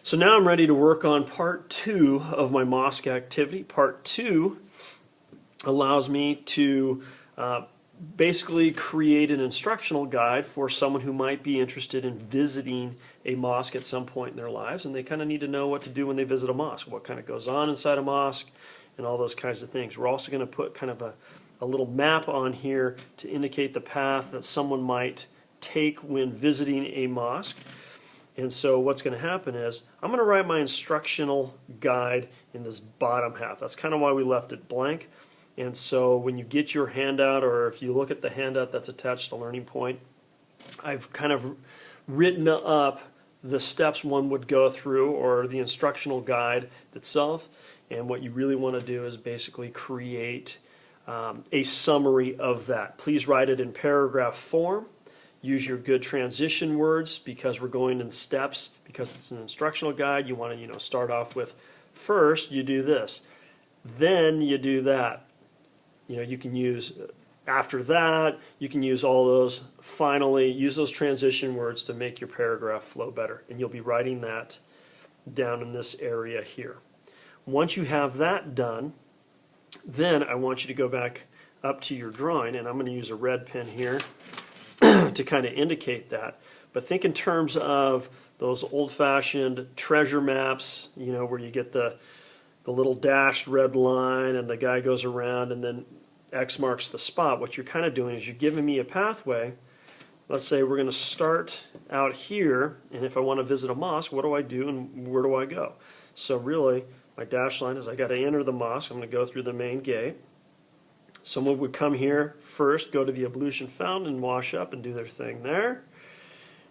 So now I'm ready to work on part 2 of my mosque activity. Part 2 allows me to basically create an instructional guide for someone who might be interested in visiting a mosque at some point in their lives, and they kind of need to know what to do when they visit a mosque, what kind of goes on inside a mosque, and all those kinds of things. We're also going to put kind of a little map on here to indicate the path that someone might take when visiting a mosque. And so what's going to happen is I'm going to write my instructional guide in this bottom half. That's kind of why we left it blank. And so when you get your handout, or if you look at the handout that's attached to Learning Point, I've kind of written up the steps one would go through, or the instructional guide itself. And what you really want to do is basically create a summary of that. Please write it in paragraph form. Use your good transition words, because we're going in steps. Because it's an instructional guide, you want to start off with, first you do this, then you do that. You can use after that, you can use all those, finally, use those transition words to make your paragraph flow better. And you'll be writing that down in this area here. Once you have that done, then I want you to go back up to your drawing, and I'm going to use a red pen here to kind of indicate that. But think in terms of those old-fashioned treasure maps, where you get the little dashed red line and the guy goes around and then X marks the spot. What you're kind of doing is you're giving me a pathway. Let's say we're going to start out here, and if I want to visit a mosque, what do I do and where do I go? So really, my dash line is I got to enter the mosque. I'm going to go through the main gate. Someone would come here first, go to the ablution fountain and wash up and do their thing there.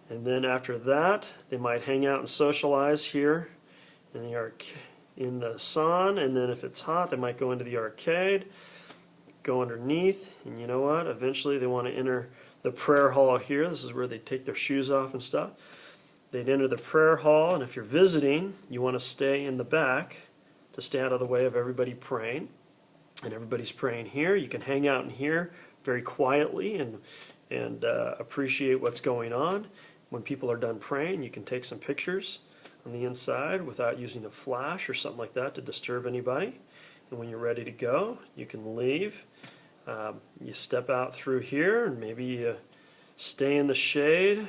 And then after that, they might hang out and socialize here in the sun. And then if it's hot, they might go into the arcade, go underneath. And you know what? Eventually they want to enter the prayer hall here. This is where they take their shoes off and stuff. They'd enter the prayer hall, and if you're visiting, you want to stay in the back to stay out of the way of everybody praying. And everybody's praying here. You can hang out in here very quietly and appreciate what's going on. When people are done praying, you can take some pictures on the inside without using a flash or something like that to disturb anybody. And when you're ready to go, you can leave. You step out through here, and maybe you stay in the shade,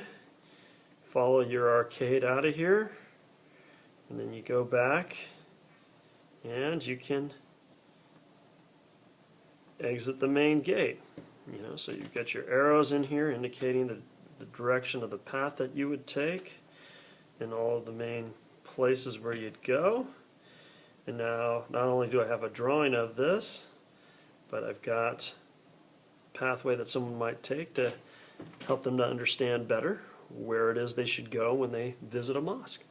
follow your arcade out of here, and then you go back, and you can exit the main gate. So you've got your arrows in here indicating the direction of the path that you would take and all of the main places where you'd go. And now not only do I have a drawing of this, but I've got a pathway that someone might take to help them to understand better where it is they should go when they visit a mosque.